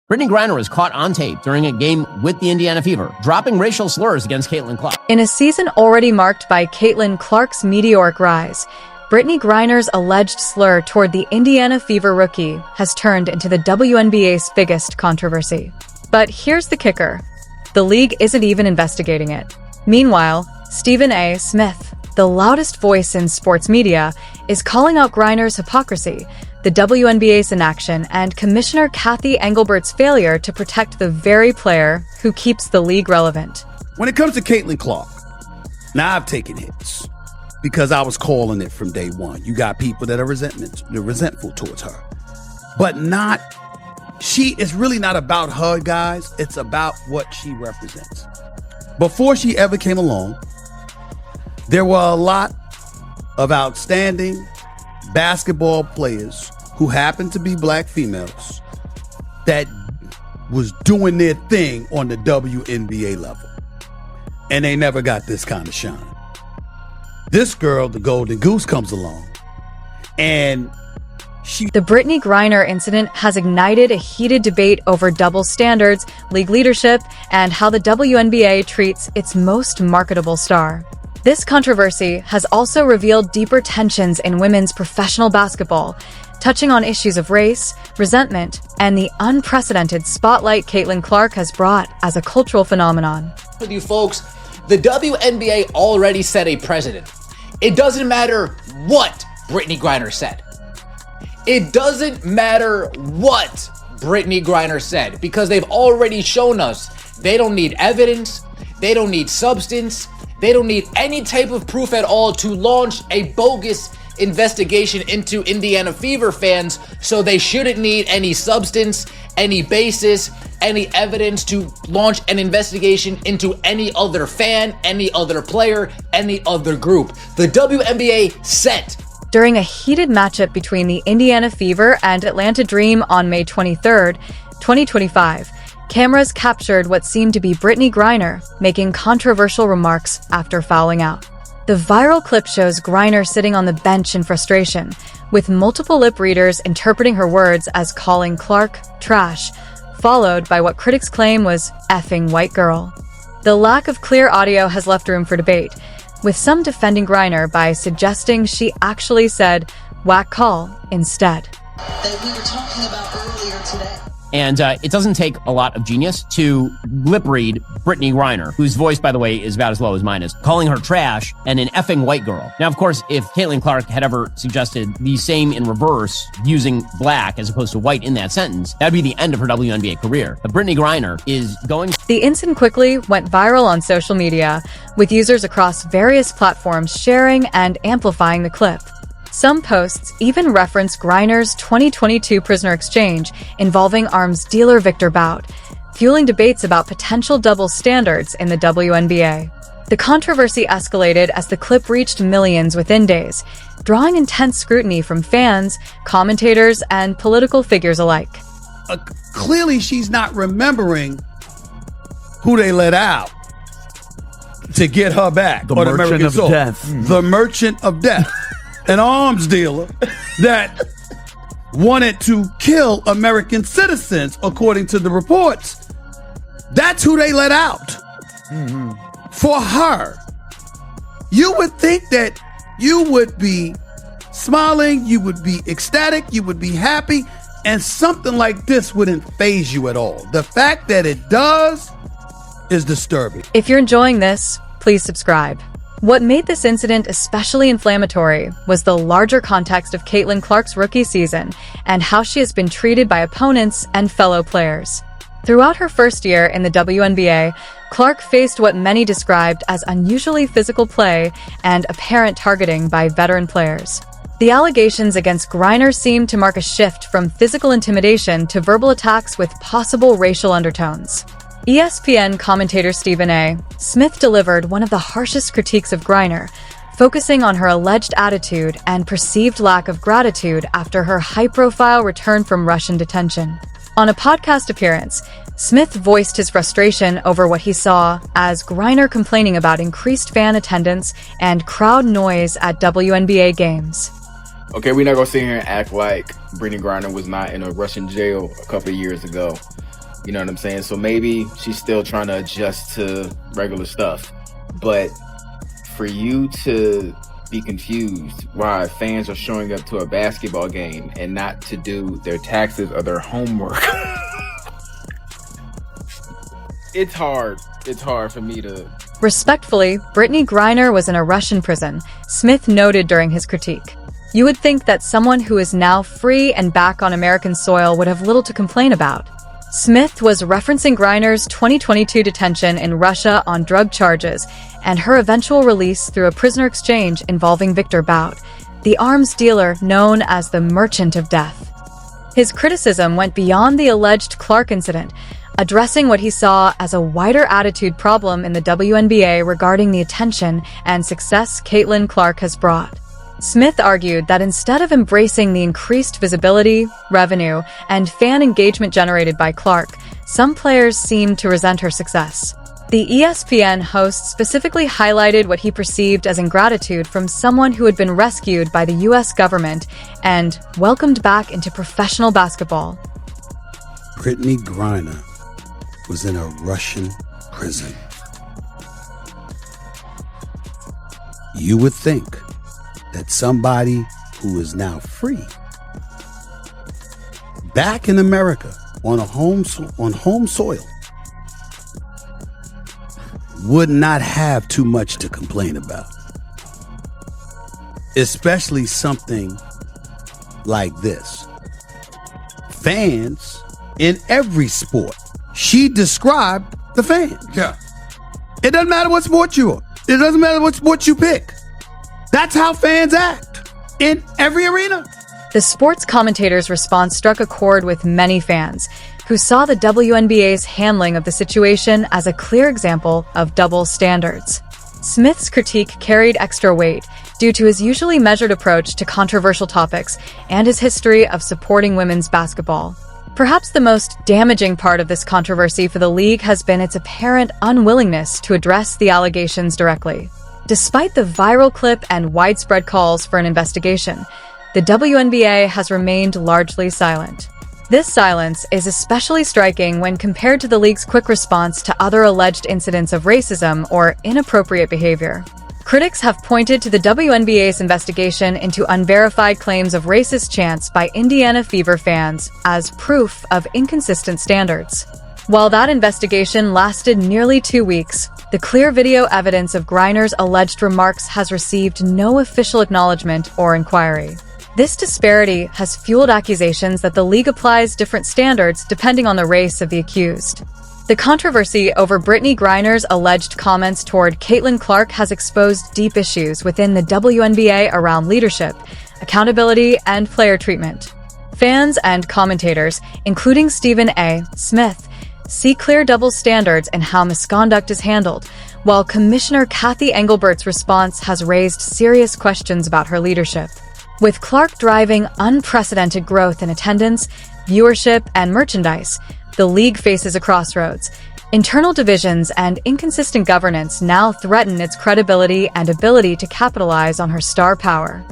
Brittany Griner was caught on tape during a game with the Indiana Fever, dropping racial slurs against Caitlin Clark. In a season already marked by Caitlin Clark's meteoric rise, Brittany Griner's alleged slur toward the Indiana Fever rookie has turned into the WNBA's biggest controversy. But here's the kicker. The league isn't even investigating it. Meanwhile, Stephen A. Smith, the loudest voice in sports media, is calling out Griner's hypocrisy, the WNBA's inaction, and Commissioner Kathy Engelbert's failure to protect the very player who keeps the league relevant. When it comes to Caitlin Clark, now I've taken hits because I was calling it from day one. You got people that are resentful towards her, but it's really not about her, guys. It's about what she represents. Before she ever came along, there were a lot of outstanding basketball players who happened to be black females that was doing their thing on the WNBA level. And they never got this kind of shine. This girl, the Golden Goose, comes along and The Brittany Griner incident has ignited a heated debate over double standards, league leadership, and how the WNBA treats its most marketable star. This controversy has also revealed deeper tensions in women's professional basketball, touching on issues of race, resentment, and the unprecedented spotlight Caitlin Clark has brought as a cultural phenomenon. With you folks, the WNBA already set a precedent. It doesn't matter what Brittany Griner said. It doesn't matter what Brittany Griner said, because they've already shown us they don't need evidence, they don't need substance, they don't need any type of proof at all to launch a bogus investigation into Indiana Fever fans, so they shouldn't need any substance, any basis, any evidence to launch an investigation into any other fan, any other player, any other group. The WNBA set. During a heated matchup between the Indiana Fever and Atlanta Dream on May 23, 2025, cameras captured what seemed to be Brittany Griner making controversial remarks after fouling out. The viral clip shows Griner sitting on the bench in frustration, with multiple lip readers interpreting her words as calling Clark trash, followed by what critics claim was effing white girl. The lack of clear audio has left room for debate, with some defending Griner by suggesting she actually said whack call instead. That we were talking about earlier today. And it doesn't take a lot of genius to lip read Brittany Griner, whose voice, by the way, is about as low as mine is, calling her trash and an effing white girl. Now, of course, if Caitlin Clark had ever suggested the same in reverse, using black as opposed to white in that sentence, that'd be the end of her WNBA career. But Brittany Griner is going... The incident quickly went viral on social media, with users across various platforms sharing and amplifying the clip. Some posts even reference Griner's 2022 prisoner exchange involving arms dealer Victor Bout, fueling debates about potential double standards in the WNBA. The controversy escalated as the clip reached millions within days, drawing intense scrutiny from fans, commentators, and political figures alike. Clearly, she's not remembering who they let out to get her back. The Merchant of Death. The Merchant of Death. An arms dealer that wanted to kill American citizens, according to the reports. That's who they let out for her. You would think that you would be smiling, you would be ecstatic, you would be happy, and something like this wouldn't faze you at all. The fact that it does is disturbing. If you're enjoying this, please subscribe. What made this incident especially inflammatory was the larger context of Caitlin Clark's rookie season and how she has been treated by opponents and fellow players. Throughout her first year in the WNBA, Clark faced what many described as unusually physical play and apparent targeting by veteran players. The allegations against Griner seemed to mark a shift from physical intimidation to verbal attacks with possible racial undertones. ESPN commentator Stephen A. Smith delivered one of the harshest critiques of Griner, focusing on her alleged attitude and perceived lack of gratitude after her high-profile return from Russian detention. On a podcast appearance, Smith voiced his frustration over what he saw as Griner complaining about increased fan attendance and crowd noise at WNBA games. Okay, we're not going to sit here and act like Brittany Griner was not in a Russian jail a couple of years ago. You know what I'm saying? So maybe she's still trying to adjust to regular stuff. But for you to be confused why fans are showing up to a basketball game and not to do their taxes or their homework, it's hard. It's hard for me to... Respectfully, Brittany Griner was in a Russian prison, Smith noted during his critique. You would think that someone who is now free and back on American soil would have little to complain about. Smith was referencing Griner's 2022 detention in Russia on drug charges and her eventual release through a prisoner exchange involving Victor Bout, the arms dealer known as the Merchant of Death. His criticism went beyond the alleged Clark incident, addressing what he saw as a wider attitude problem in the WNBA regarding the attention and success Caitlin Clark has brought. Smith argued that instead of embracing the increased visibility, revenue, and fan engagement generated by Clark, some players seemed to resent her success. The ESPN host specifically highlighted what he perceived as ingratitude from someone who had been rescued by the U.S. government and welcomed back into professional basketball. Brittany Griner was in a Russian prison. You would think that somebody who is now free, back in America on home soil, would not have too much to complain about. Especially something like this. Fans in every sport. She described the fans. Yeah. It doesn't matter what sport you are. It doesn't matter what sport you pick. That's how fans act in every arena. The sports commentator's response struck a chord with many fans, who saw the WNBA's handling of the situation as a clear example of double standards. Smith's critique carried extra weight due to his usually measured approach to controversial topics and his history of supporting women's basketball. Perhaps the most damaging part of this controversy for the league has been its apparent unwillingness to address the allegations directly. Despite the viral clip and widespread calls for an investigation, the WNBA has remained largely silent. This silence is especially striking when compared to the league's quick response to other alleged incidents of racism or inappropriate behavior. Critics have pointed to the WNBA's investigation into unverified claims of racist chants by Indiana Fever fans as proof of inconsistent standards. While that investigation lasted nearly 2 weeks, the clear video evidence of Griner's alleged remarks has received no official acknowledgement or inquiry. This disparity has fueled accusations that the league applies different standards depending on the race of the accused. The controversy over Brittany Griner's alleged comments toward Caitlin Clark has exposed deep issues within the WNBA around leadership, accountability, and player treatment. Fans and commentators, including Stephen A. Smith, see clear double standards in how misconduct is handled, while Commissioner Kathy Engelbert's response has raised serious questions about her leadership. With Clark driving unprecedented growth in attendance, viewership, and merchandise, the league faces a crossroads. Internal divisions and inconsistent governance now threaten its credibility and ability to capitalize on her star power.